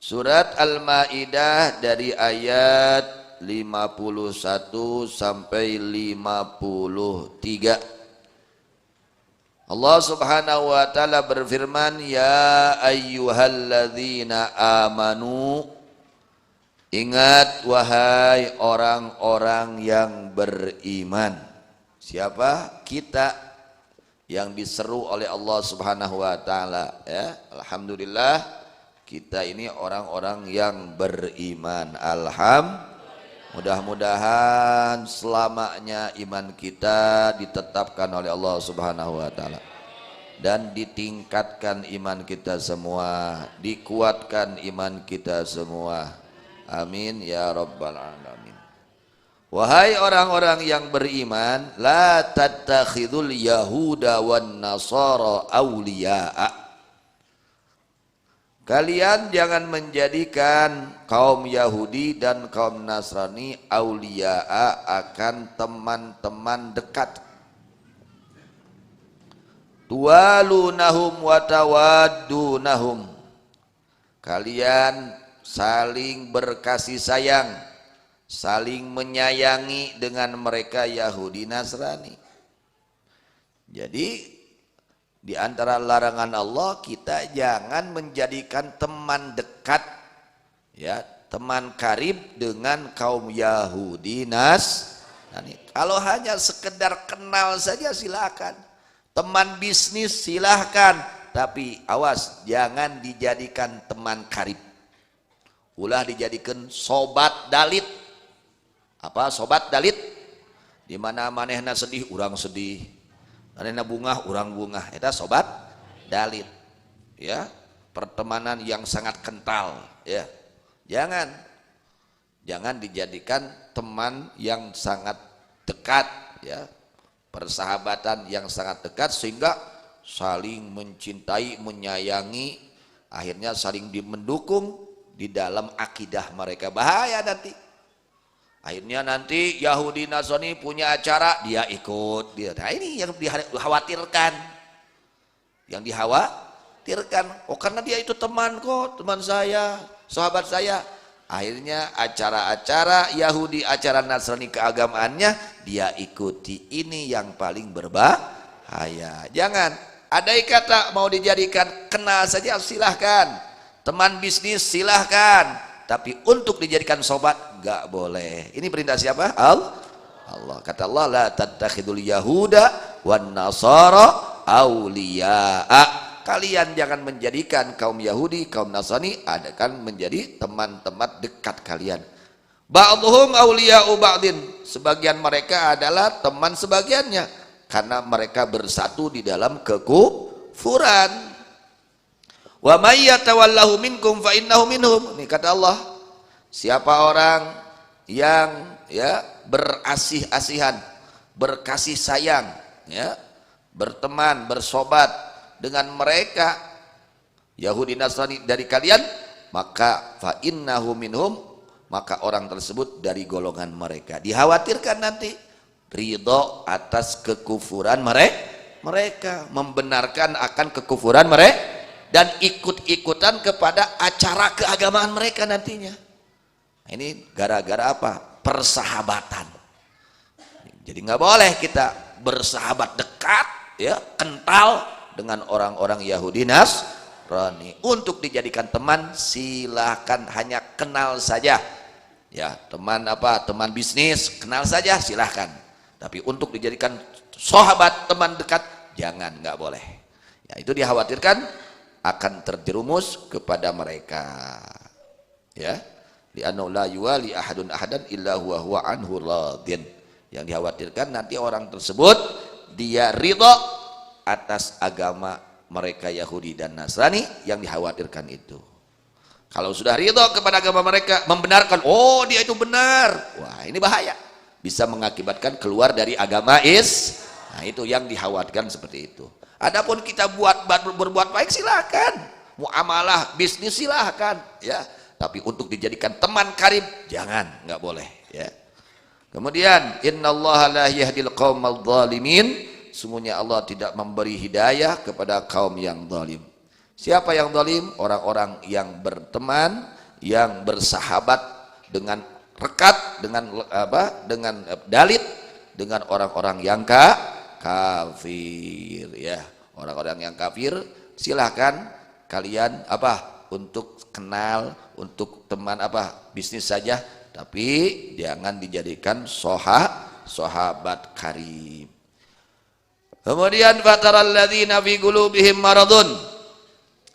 Surat Al-Maidah dari ayat 51 sampai 53. Allah Subhanahu wa taala berfirman, ya ayyuhalladzina amanu, ingat wahai orang-orang yang beriman. Siapa? Kita yang diseru oleh Allah Subhanahu wa taala, ya. Alhamdulillah kita ini orang-orang yang beriman. Mudah-mudahan selamanya iman kita ditetapkan oleh Allah Subhanahu wa taala dan ditingkatkan iman kita semua, dikuatkan iman kita semua. Amin ya rabbal alamin. Wahai orang-orang yang beriman, la tattakhidul yahuda wan nasara awliya'a. Kalian jangan menjadikan kaum Yahudi dan kaum Nasrani auliya'a, akan teman-teman dekat. Tuwalunahum wa tawaddunahum. Kalian saling berkasih sayang, saling menyayangi dengan mereka Yahudi Nasrani. Jadi di antara larangan Allah, kita jangan menjadikan teman dekat, ya, teman karib dengan kaum Yahudi Nasrani. Kalau hanya sekedar kenal saja silakan, teman bisnis silahkan, tapi awas jangan dijadikan teman karib. Ulah dijadikan sobat dalit. Apa sobat dalit? Di mana manehna sedih, urang sedih. Manehna bungah, urang bungah. Eta sobat dalit, ya, pertemanan yang sangat kental, ya. Jangan dijadikan teman yang sangat dekat, ya, persahabatan yang sangat dekat sehingga saling mencintai, menyayangi, akhirnya saling mendukung di dalam akidah mereka. Bahaya nanti. Akhirnya nanti Yahudi Nasrani punya acara, dia ikut. Nah ini yang dikhawatirkan. Yang dikhawatirkan. Oh karena dia itu teman kok, teman saya, sahabat saya. Akhirnya acara-acara Yahudi, acara Nasrani keagamaannya, dia ikuti. Ini yang paling berbahaya. Jangan. Andai kata mau dijadikan kenal saja silahkan. Teman bisnis silahkan. Tapi untuk dijadikan sobat enggak boleh. Ini perintah siapa? Allah. Kata Allah, la tattakhidul yahuda wan nasara awliya'a. Kalian jangan menjadikan kaum Yahudi, kaum Nasrani adakan menjadi teman-teman dekat kalian. Ba'dhum awliya'u ba'din. Sebagian mereka adalah teman sebagiannya karena mereka bersatu di dalam kekufuran. Wa may yatawallahu minkum fa innahu minhum. Ini kata Allah, siapa orang yang, ya, berasih-asihan, berkasih sayang, ya, berteman, bersobat dengan mereka Yahudi Nasrani dari kalian, maka fa innahu minhum, maka orang tersebut dari golongan mereka. Dikhawatirkan nanti ridho atas kekufuran mereka, membenarkan akan kekufuran mereka dan ikut-ikutan kepada acara keagamaan mereka nantinya. Ini gara-gara apa? Persahabatan. Jadi nggak boleh kita bersahabat dekat, ya, kental dengan orang-orang Yahudi Nasrani. Untuk dijadikan teman silahkan, hanya kenal saja. Ya, teman apa? Teman bisnis, kenal saja silahkan. Tapi untuk dijadikan sahabat, teman dekat, jangan, nggak boleh. Ya, itu dikhawatirkan akan terjerumus kepada mereka, ya, li'annahu la yuwali ahadun ahadan illa huwa anhu radin. Yang dikhawatirkan nanti orang tersebut dia ridho atas agama mereka Yahudi dan Nasrani, yang dikhawatirkan itu. Kalau sudah ridho kepada agama mereka, membenarkan, oh dia itu benar, wah ini bahaya, bisa mengakibatkan keluar dari agama Nah itu yang dikhawatirkan seperti itu. Adapun kita berbuat baik silahkan, muamalah bisnis silahkan, ya. Tapi untuk dijadikan teman karib jangan, nggak boleh, ya. Kemudian innallaha la yahdil qaumal zalimin, sungguhnya Allah tidak memberi hidayah kepada kaum yang zalim. Siapa yang zalim? Orang-orang yang berteman, yang bersahabat dengan rekat, dengan dengan dalit dengan orang-orang yang kafir ya. Orang-orang yang kafir silahkan kalian untuk kenal, untuk teman bisnis saja, tapi jangan dijadikan sahabat karib. Kemudian fataral ladzina fi qulubihim maradun,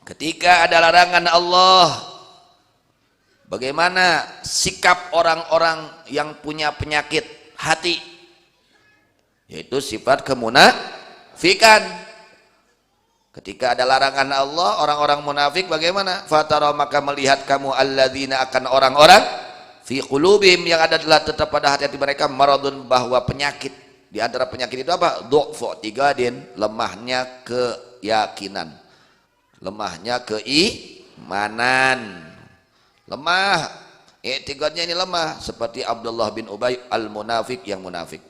ketika ada larangan Allah, bagaimana sikap orang-orang yang punya penyakit hati, yaitu sifat kemunafikan. Ketika ada larangan Allah, orang-orang munafik bagaimana? Fatara, maka melihat kamu alladzina, akan orang-orang fi qulubihim, yang ada adalah tetap pada hati-hati mereka maradun, bahwa penyakit. Di antara penyakit itu du'fu tigadin, lemahnya keyakinan, lemahnya keimanan, lemah i'tiqadnya ini lemah, seperti Abdullah bin Ubay al-munafik, yang munafik.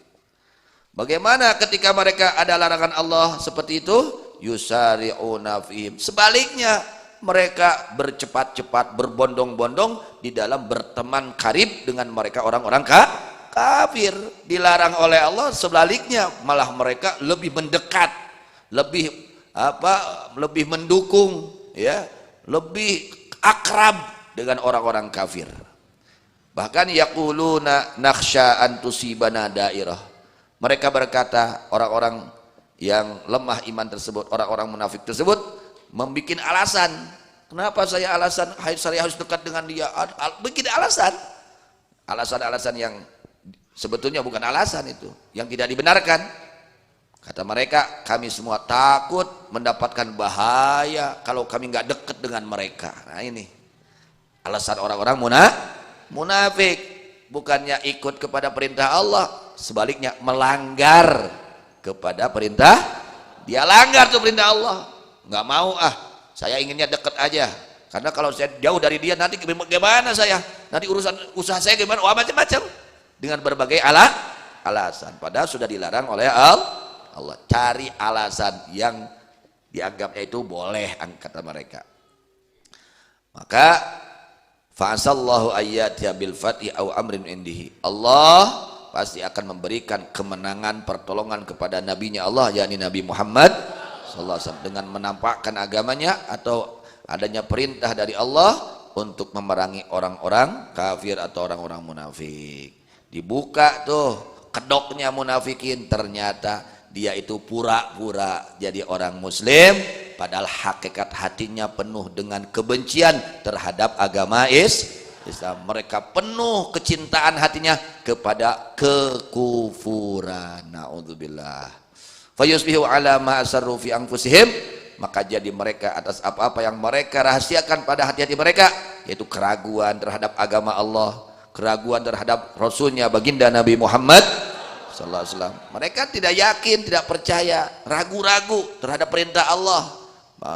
Bagaimana ketika mereka ada larangan Allah seperti itu? Yusari'una fihim, sebaliknya mereka bercepat-cepat, berbondong-bondong di dalam berteman karib dengan mereka orang-orang kafir. Dilarang oleh Allah, sebaliknya malah mereka lebih mendekat, lebih lebih mendukung ya, lebih akrab dengan orang-orang kafir. Bahkan yaquluna nakhsha an tusibana dairah, mereka berkata, orang-orang yang lemah iman tersebut, orang-orang munafik tersebut membuat alasan, kenapa saya harus dekat dengan dia, bikin alasan-alasan yang sebetulnya bukan alasan, itu yang tidak dibenarkan. Kata mereka, kami semua takut mendapatkan bahaya kalau kami nggak dekat dengan mereka. Nah ini alasan orang-orang munafik, bukannya ikut kepada perintah Allah, sebaliknya melanggar kepada perintah. Dia langgar tuh perintah Allah, nggak mau, saya inginnya dekat aja, karena kalau saya jauh dari dia nanti gimana saya, nanti urusan usaha saya gimana, macam-macam, dengan berbagai alasan, padahal sudah dilarang oleh Allah. Cari alasan yang dianggapnya itu boleh, kata mereka. Maka fa'asallahu ayyatiya bil fathi aw amrin indihi, Allah pasti akan memberikan kemenangan, pertolongan kepada nabinya Allah, yakni Nabi Muhammad sallallahu alaihi wasallam, dengan menampakkan agamanya atau adanya perintah dari Allah untuk memerangi orang-orang kafir atau orang-orang munafik. Dibuka tuh kedoknya munafikin, ternyata dia itu pura-pura jadi orang muslim, padahal hakikat hatinya penuh dengan kebencian terhadap agama Islam. Mereka penuh kecintaan hatinya kepada kekufuran. Naudzubillah. Fayusbihu ala ma asarru fi anfusihim, maka jadi mereka atas apa-apa yang mereka rahasiakan pada hati-hati mereka, yaitu keraguan terhadap agama Allah, keraguan terhadap Rasulnya baginda Nabi Muhammad sallallahu alaihi wasallam. Mereka tidak yakin, tidak percaya, ragu-ragu terhadap perintah Allah.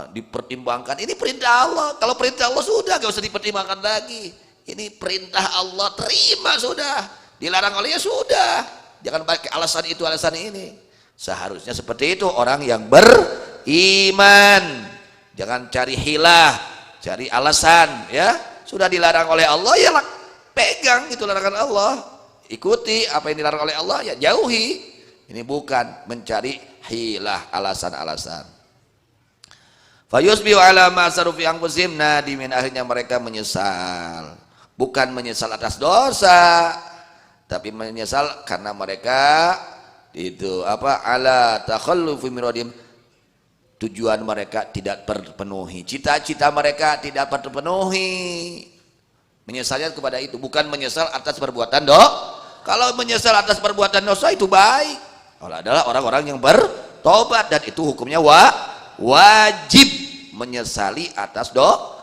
Dipertimbangkan, ini perintah Allah, kalau perintah Allah sudah gak usah dipertimbangkan lagi. Ini perintah Allah, terima sudah. Dilarang olehnya sudah, jangan pakai alasan itu alasan ini. Seharusnya seperti itu orang yang beriman. Jangan cari hilah, cari alasan ya. Sudah dilarang oleh Allah, ya pegang itu larangan Allah, ikuti apa yang dilarang oleh Allah, ya jauhi. Ini bukan mencari hilah, alasan-alasan. Fayusbihu ala ma asaru fi anfusihim nadimin, akhirnya mereka menyesal. Bukan menyesal atas dosa, tapi menyesal karena mereka itu ala takhallufi miradim, tujuan mereka tidak terpenuhi, cita-cita mereka tidak terpenuhi. Menyesalnya kepada itu, bukan menyesal atas perbuatan dosa. Kalau menyesal atas perbuatan dosa itu baik, kalau adalah orang-orang yang bertobat, dan itu hukumnya wajib menyesali atas dosa.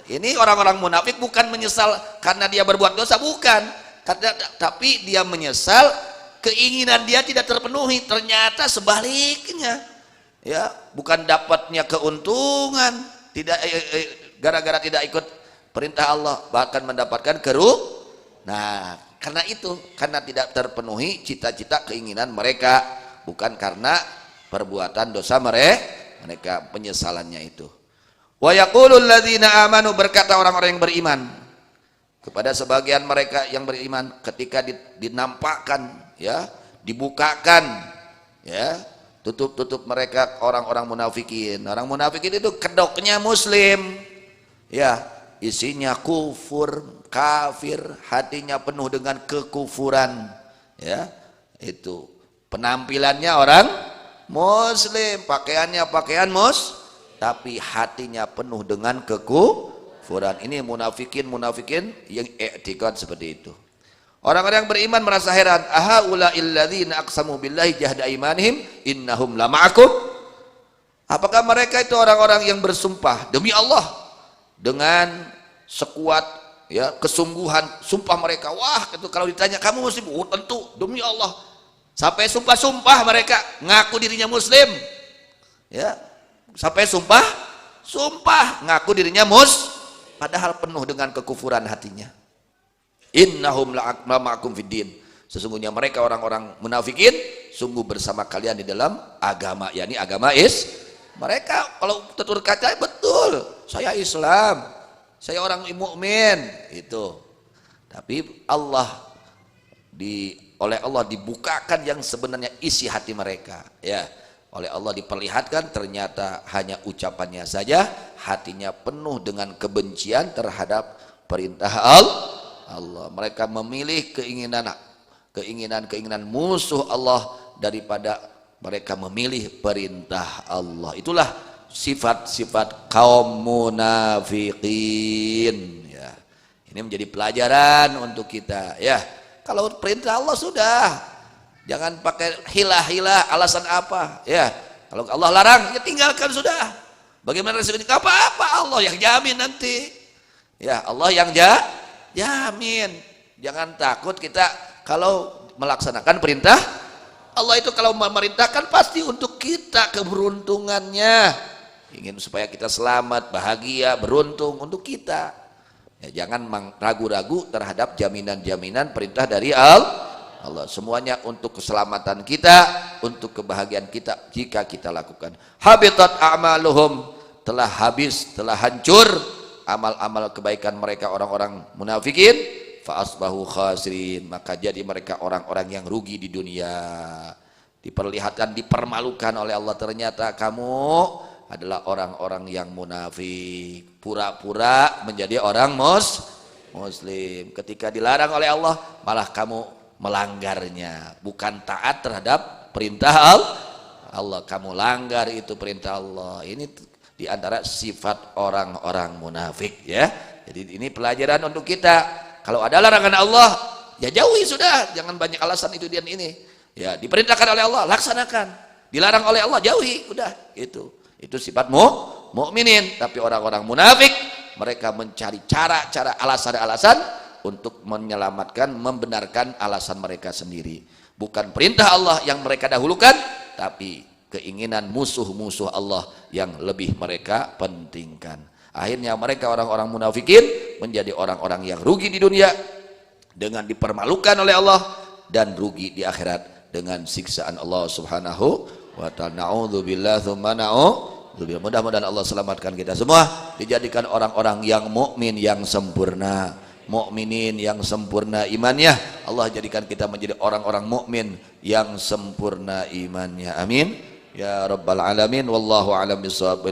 Ini orang-orang munafik bukan menyesal karena dia berbuat dosa, bukan, tapi dia menyesal keinginan dia tidak terpenuhi, ternyata sebaliknya ya, bukan dapatnya keuntungan, tidak gara-gara tidak ikut perintah Allah, bahkan mendapatkan Nah, karena itu, karena tidak terpenuhi cita-cita keinginan mereka, bukan karena perbuatan dosa mereka penyesalannya itu. Wa yaqulul ladzina amanu, berkata orang-orang yang beriman kepada sebagian mereka yang beriman ketika dinampakkan, ya, dibukakan, ya, tutup mereka orang-orang munafikin. Orang munafikin itu kedoknya muslim, ya, isinya kufur, kafir, hatinya penuh dengan kekufuran, ya. Itu penampilannya orang muslim, pakaiannya pakaian tapi hatinya penuh dengan kekufuran. Ini munafikin yang i'tikad seperti itu. Orang-orang yang beriman merasa heran, ahaula'il ladzina aqsamu billahi jahda imanihim innahum lama'akum. Apakah mereka itu orang-orang yang bersumpah demi Allah dengan sekuat, ya, kesungguhan sumpah mereka. Wah, itu kalau ditanya kamu muslim, oh tentu demi Allah. Sampai sumpah mereka ngaku dirinya muslim, ya, sampai sumpah ngaku dirinya padahal penuh dengan kekufuran hatinya. Innahum la'akum fiddin, sesungguhnya mereka orang-orang munafikin sungguh bersama kalian di dalam agama, yakni agama mereka kalau tutur kata betul, saya Islam, saya orang mukmin itu, tapi oleh Allah dibukakan yang sebenarnya isi hati mereka, ya. Oleh Allah diperlihatkan ternyata hanya ucapannya saja, hatinya penuh dengan kebencian terhadap perintah Allah. Mereka memilih keinginan musuh Allah daripada mereka memilih perintah Allah. Itulah sifat-sifat kaum munafikin, ya. Ini menjadi pelajaran untuk kita, ya. Kalau perintah Allah sudah, jangan pakai hilah-hilah alasan apa, ya. Kalau Allah larang, ya tinggalkan sudah. Bagaimana resikonya? Enggak apa-apa, Allah yang jamin nanti, ya. Allah yang jamin. Jangan takut kita kalau melaksanakan perintah Allah. Itu kalau memerintahkan pasti untuk kita keberuntungannya, ingin supaya kita selamat, bahagia, beruntung untuk kita. Ya, jangan ragu-ragu terhadap jaminan-jaminan perintah dari Allah. Semuanya untuk keselamatan kita, untuk kebahagiaan kita jika kita lakukan. Habitat a'maluhum, telah habis, telah hancur amal-amal kebaikan mereka orang-orang munafikin. Fa asbahu khasirin, maka jadi mereka orang-orang yang rugi di dunia. Diperlihatkan, dipermalukan oleh Allah, ternyata kamu adalah orang-orang yang munafik, pura-pura menjadi orang muslim. Ketika dilarang oleh Allah, malah kamu melanggarnya, bukan taat terhadap perintah Allah, kamu langgar itu perintah Allah. Ini diantara sifat orang-orang munafik, ya. Jadi ini pelajaran untuk kita. Kalau ada larangan Allah, ya jauhi sudah, jangan banyak alasan itu dan ini. Ya, diperintahkan oleh Allah, laksanakan. Dilarang oleh Allah, jauhi, udah itu. Itu sifat mukminin. Tapi orang-orang munafik, mereka mencari cara-cara, alasan-alasan untuk menyelamatkan, membenarkan alasan mereka sendiri. Bukan perintah Allah yang mereka dahulukan, tapi keinginan musuh-musuh Allah yang lebih mereka pentingkan. Akhirnya mereka orang-orang munafikin menjadi orang-orang yang rugi di dunia dengan dipermalukan oleh Allah, dan rugi di akhirat dengan siksaan Allah Subhanahu wa ta'ala. Na'udzubillah tsumma na'udzubillah. Mudah-mudahan Allah selamatkan kita semua, dijadikan orang-orang yang mukmin yang sempurna, mukminin yang sempurna imannya. Allah jadikan kita menjadi orang-orang mukmin yang sempurna imannya. Amin ya rabbal alamin. Wallahu a'lam bishawab.